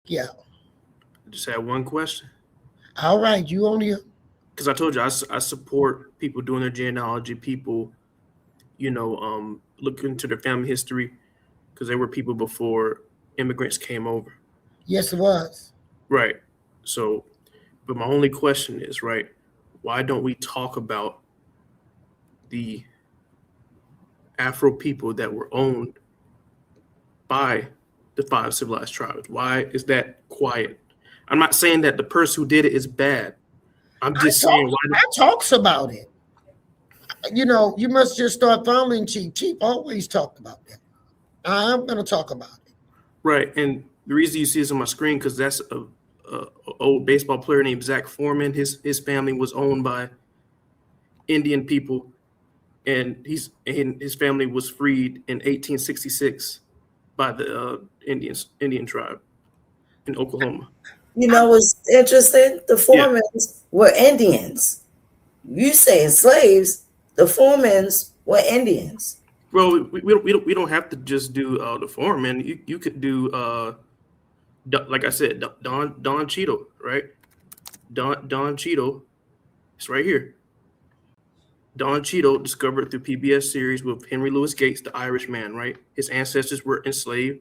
Yeah. just had one question. All right, you on here? Because I told you I support people doing their genealogy, people, look into their family history, because there were people before immigrants came over. Yes, it was. Right. So, but my only question is, right, why don't we talk about the Afro people that were owned by the five civilized tribes? Why is that quiet? I'm not saying that the person who did it is bad. I'm just saying why. I talks about it. You must just start following Chief. Chief always talked about that. I'm going to talk about it. Right, and the reason you see this on my screen because that's a old baseball player named Zach Foreman. His family was owned by Indian people, and his family was freed in 1866 by the Indian tribe in Oklahoma. You know what's interesting? The Foremans were Indians. You say slaves, the Foremans were Indians. Well, we don't have to just do the foreman. You could do like I said, Don Cheeto, right? Don Cheeto, it's right here. Don Cheeto, discovered through PBS series with Henry Louis Gates, the Irishman, right? His ancestors were enslaved,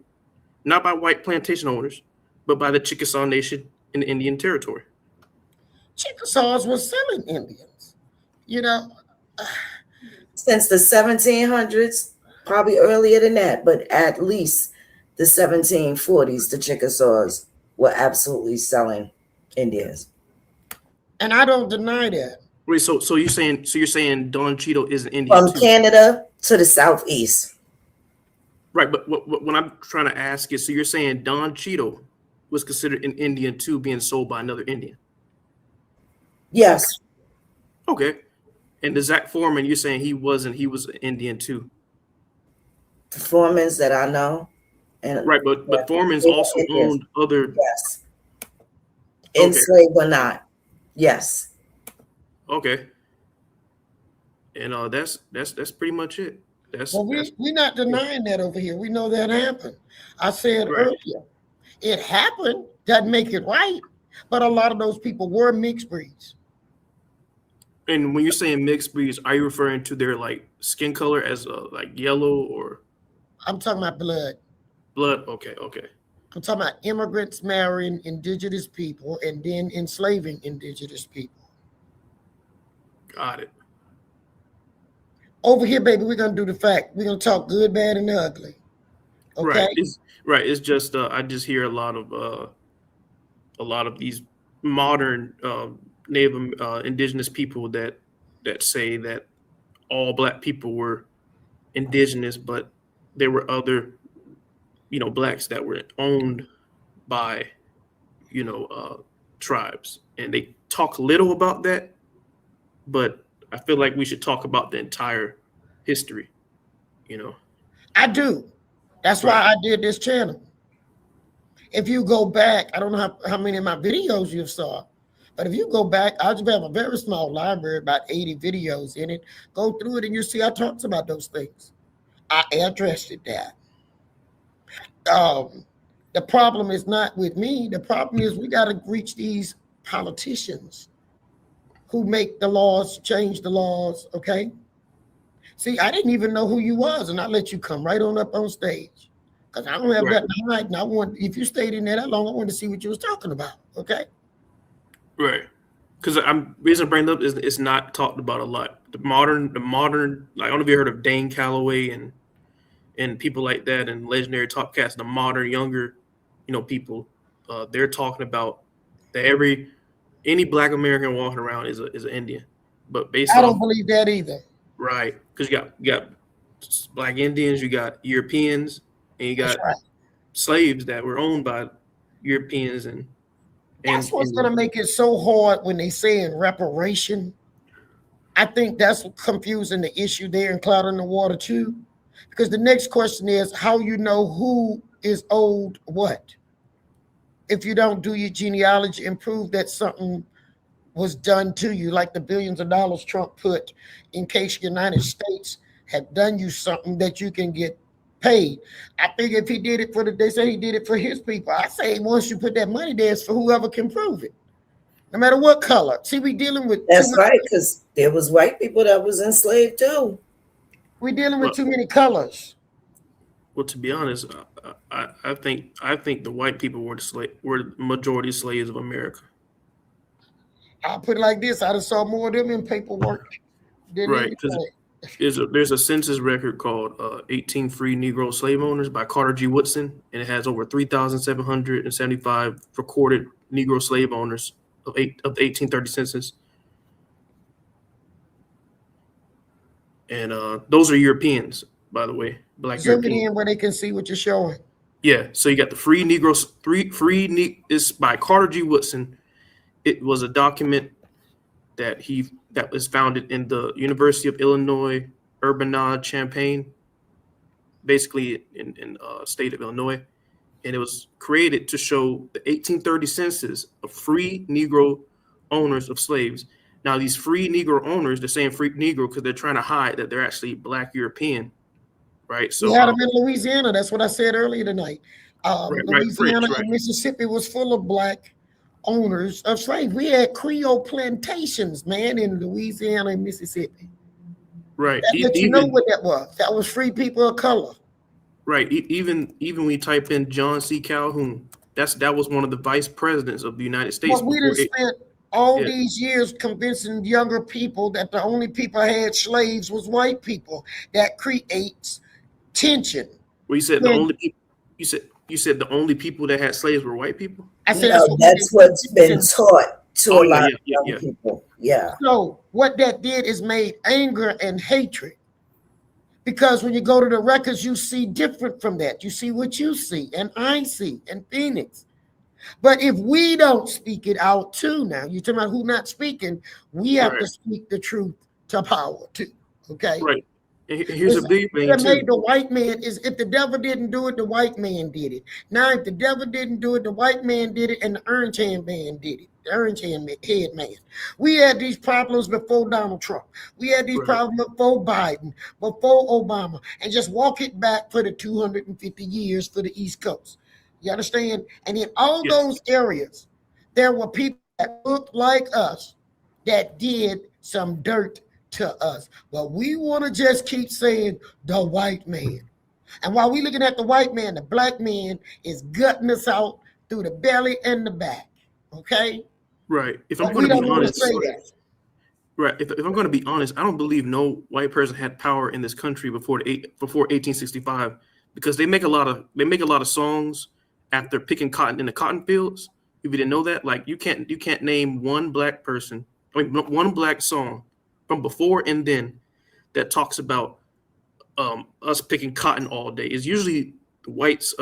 not by white plantation owners, but by the Chickasaw Nation in the Indian Territory. Chickasaws were selling Indians, Since the 1700s, probably earlier than that, but at least the 1740s, the Chickasaws were absolutely selling Indians. And I don't deny that. Wait, so you're saying Don Cheeto is an Indian from too? Canada to the southeast. Right, but what I'm trying to ask is, so you're saying Don Cheeto was considered an Indian too, being sold by another Indian? Yes. Okay. And the Zach Foreman, you're saying he wasn't, he was an Indian too? The Foremans that I know. And right, but Foremans also owned other. Yes. Enslaved or not. Yes. Okay. And that's pretty much it. We're not denying that over here. We know that happened. I said earlier, it happened. Doesn't make it right. But a lot of those people were mixed breeds. And when you're saying mixed breeds, are you referring to their like skin color as like yellow or? I'm talking about blood. Blood. Okay. I'm talking about immigrants marrying indigenous people and then enslaving indigenous people. Got it. Over here, baby, we're gonna do the fact. We're gonna talk good, bad, and ugly. Okay. Right. It's just I just hear a lot of these modern Native indigenous people that say that all Black people were indigenous, but there were other Blacks that were owned by tribes, and they talk little about that, but I feel like we should talk about the entire history. I do. That's why I did this channel. If you go back, I don't know how many of my videos you saw, but if you go back, I just have a very small library, about 80 videos in it. Go through it and you see I talked about those things. I addressed it that. The problem is not with me. The problem is we got to reach these politicians who make the laws, change the laws, okay? See, I didn't even know who you was, and I let you come right on up on stage. Because I don't have that night, and if you stayed in there that long, I wanted to see what you was talking about, okay? Right. Because reason I bring it up is it's not talked about a lot. The modern, like I don't know if you heard of Dane Calloway and people like that, and legendary top cats, the modern younger, people, they're talking about that any Black American walking around is an Indian. But I don't believe that either. Right. Because you got Black Indians, you got Europeans, and you got slaves that were owned by Europeans, and that's what's going to make it so hard when they say in reparation. I think that's confusing the issue there and clouding the water too. Because the next question is how you know who is owed what. If you don't do your genealogy and prove that something was done to you, like the billions of dollars Trump put in case the United States had done you something that you can get paid. I think if he did it they say he did it for his people. I say once you put that money there, it's for whoever can prove it, no matter what color. See, we dealing with That's right, because there was white people that was enslaved too. We're dealing with too many colors. Well, to be honest, I think the white people were the majority slaves of America. I'll put it like this: I just saw more of them in paperwork than Right, because there's a census record called 18 Free Negro Slave Owners by Carter G. Woodson, and it has over 3,775 recorded Negro slave owners of the 1830 census. And those are Europeans, by the way, black Zoom it Europeans. in where they can see what you're showing. Yeah, so you got the Free Negroes. It's by Carter G. Woodson. It was a document that was founded in the University of Illinois Urbana-Champaign, basically in state of Illinois, and it was created to show the 1830 census of free Negro owners of slaves. Now, these free Negro owners, they're saying free Negro because they're trying to hide that they're actually Black European, right? So we had them in Louisiana. That's what I said earlier tonight. Louisiana French, and Mississippi was full of Black owners of slaves. We had Creole plantations, man, in Louisiana and Mississippi. Right. That you know what that was. That was free people of color. Right. Even when you type in John C. Calhoun, that was one of the vice presidents of the United States. But we done spent all these years convincing younger people that the only people that had slaves was white people. That creates tension. Well, you said the only people. You said the only people that had slaves were white people. I said that's what's been taught to a lot of young people. Yeah. So what that did is made anger and hatred. Because when you go to the records, you see different from that. You see what you see, and I see, and Phoenix. But if we don't speak it out too, now you're talking about who not speaking, we have to speak the truth to power too. Okay. Right. Here's a big thing that too. made the white man is if the devil didn't do it, the white man did it. Now, if the devil didn't do it, the white man did it, and the orange hand man did it. The orange head man. We had these problems before Donald Trump. We had these problems before Biden, before Obama, and just walk it back for the 250 years for the East Coast. You understand? And in all those areas, there were people that looked like us that did some dirt to us. But we want to just keep saying the white man. And while we're looking at the white man, the black man is gutting us out through the belly and the back. Okay? Right. If I'm going to be honest, if I'm going to be honest, I don't believe no white person had power in this country before 1865 because they make a lot of songs after picking cotton in the cotton fields. If you didn't know that, like you can't name one black person, one black song from before and then that talks about us picking cotton all day. It's usually the whites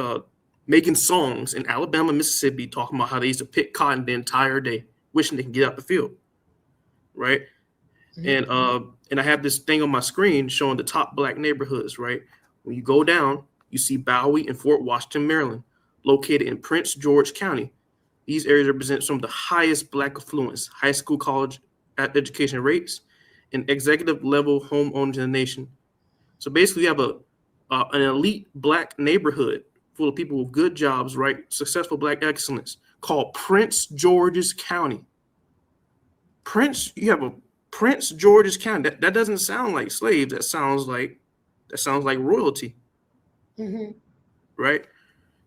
making songs in Alabama, Mississippi, talking about how they used to pick cotton the entire day, wishing they can get out the field, right? Mm-hmm. And I have this thing on my screen showing the top black neighborhoods, right? When you go down, you see Bowie and Fort Washington, Maryland, located in Prince George County. These areas represent some of the highest black affluence, high school, college education rates, and executive level homeowners in the nation. So basically, you have an elite black neighborhood full of people with good jobs, right? Successful black excellence called Prince George's County. You have a Prince George's County. That doesn't sound like slaves. That sounds like royalty, right?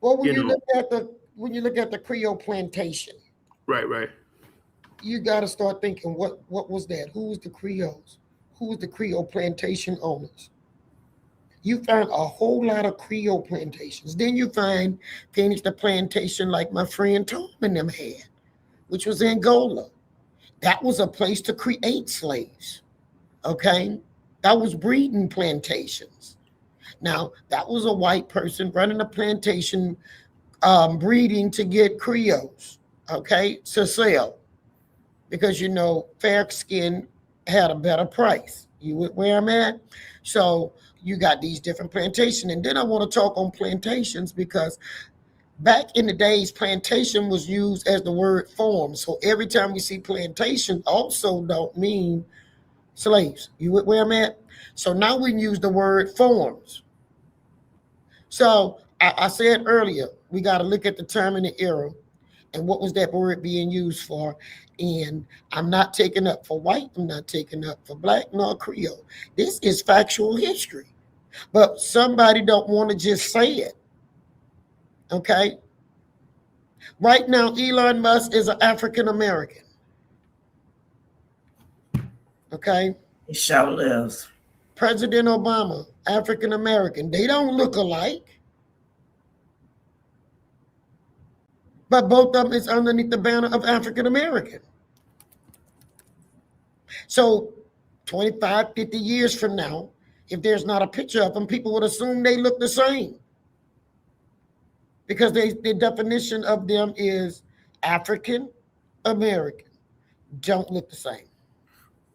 Well, when you look at the Creole plantation, right. You got to start thinking, what was that? Who was the Creoles? Who was the Creole plantation owners? You find a whole lot of Creole plantations. Then you find the plantation like my friend Tom and them had, which was Angola. That was a place to create slaves, okay? That was breeding plantations. Now, that was a white person running a plantation, breeding to get Creoles, okay, to sell. Because, fair skin had a better price. You where I'm at? So you got these different plantations. And then I want to talk on plantations because back in the days, plantation was used as the word farm. So every time we see plantation also don't mean slaves. You where I'm at? So now we use the word farms. So I said earlier, we got to look at the time and the era and what was that word being used for. And I'm not taking up for white, I'm not taking up for black nor Creole. This is factual history. But somebody don't want to just say it. Okay? Right now, Elon Musk is an African American. Okay? He sure lives. President Obama, African American. They don't look alike. But both of them is underneath the banner of African American. So 25, 50 years from now, if there's not a picture of them, people would assume they look the same. Because the definition of them is African American. Don't look the same.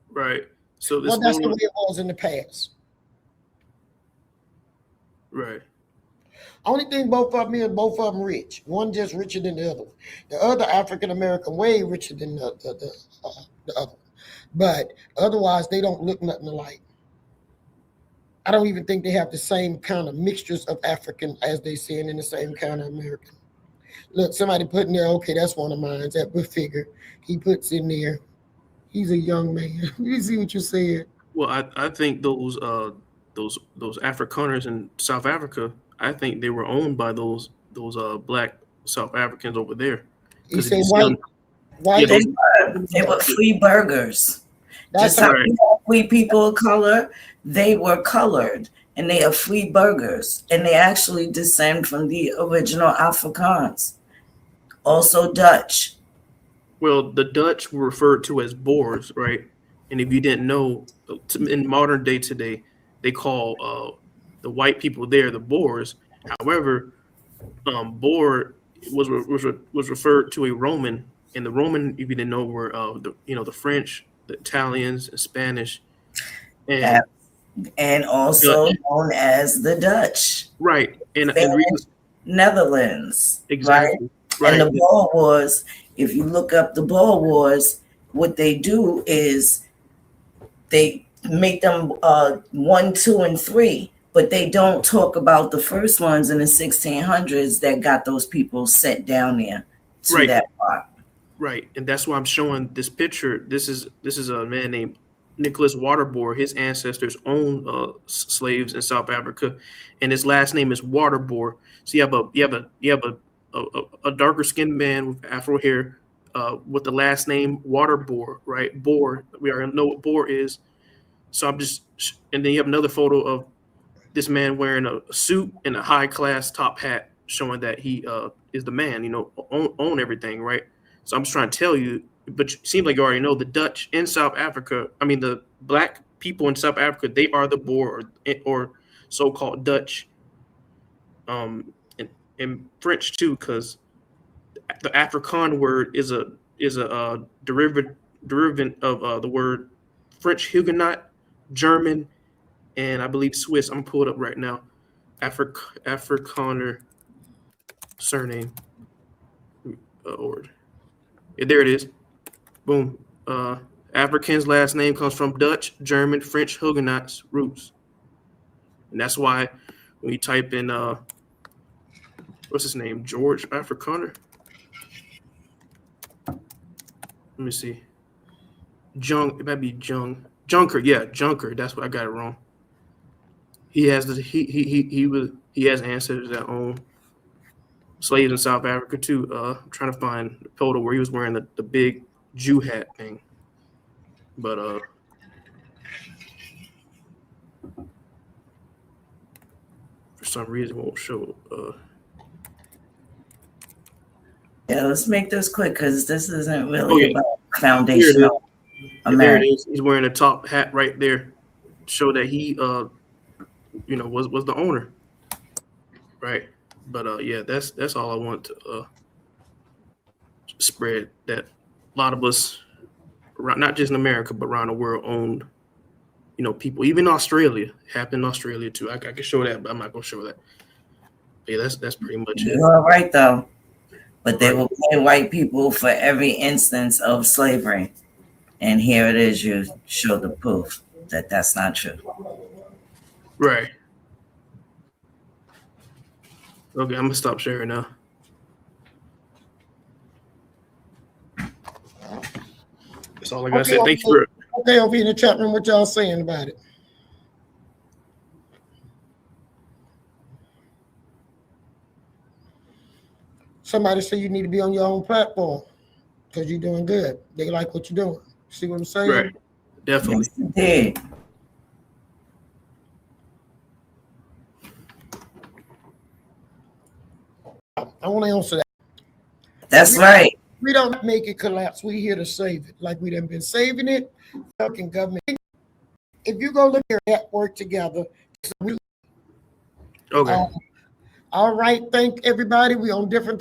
Right. So this Well, that's the way it was in the past. Right. Only thing both of them is both of them rich. One just richer than the other. The other African American way richer than the other. But otherwise, they don't look nothing alike. I don't even think they have the same kind of mixtures of African as they seeing in the same kind of American. Look, somebody put in there, okay, that's one of mine. That good figure. He puts in there. He's a young man. You see what you said? Well, I think those Afrikaners in South Africa, I think they were owned by those black South Africans over there. You say white. Yeah, They were free burgers. That's Just how right. we people of color, they were colored, and they are free burgers, and they actually descend from the original Afrikaans, also Dutch. Well, the Dutch were referred to as Boers, right? And if you didn't know, in modern day today, they call the white people there the Boers. However, Boer was referred to a Roman, and the Roman, if you didn't know, were the French, the Italians, and Spanish, and also known as the Dutch. Right, and Netherlands. Exactly. Right? And the Boer Wars, if you look up the Boer Wars, what they do is they make them 1, 2, and 3, but they don't talk about the first ones in the 1600s that got those people set down there to that part. Right, and that's why I'm showing this picture. This is a man named Nicholas Waterboer. His ancestors owned slaves in South Africa, and his last name is Waterboer. So you have a darker skinned man with afro hair, with the last name Waterboer, right? Boer. We already know what Boer is. So and then you have another photo of this man wearing a suit and a high class top hat, showing that he is the man. Own everything, right? So I'm just trying to tell you, but it seems like you already know the Dutch in South Africa. I mean, the black people in South Africa, they are the Boer or so-called Dutch, and French too, because the Afrikaan word is a derivative of the word French Huguenot, German, and I believe Swiss. I'm gonna pull it up right now. Afrikaner surname. Yeah, there it is. Boom. African's last name comes from Dutch, German, French, Huguenots roots, and that's why when you type in what's his name, George Afrikaner. Let me see. It might be Junker. Yeah, Junker. That's what I got it wrong. He has he has ancestors that own slaves in South Africa too. I'm trying to find the photo where he was wearing the big Jew hat thing. But for some reason it won't show. Yeah, let's make this quick because this isn't really about foundational America. There it is. He's wearing a top hat right there, show that he was the owner, right? But yeah, that's all I want to spread, that a lot of us, not just in America but around the world, owned people. Even Australia, happened in Australia too. I can show that, but I'm not gonna show that. But yeah, that's pretty much it. You're right though, but they will pay white people for every instance of slavery, and here it is. You show the proof that that's not true. Right. Okay, I'm gonna stop sharing now. That's all I gotta say. Thank you for. Okay, over in the chat room, what y'all saying about it? Somebody say you need to be on your own platform because you're doing good. They like what you're doing. See what I'm saying? Right. Definitely. Yes, it did. I want to answer that. That's right. We don't make it collapse. We're here to save it. Like we done been saving it. Fucking government. If you go look at work together, Okay. all right. Thank everybody. We on different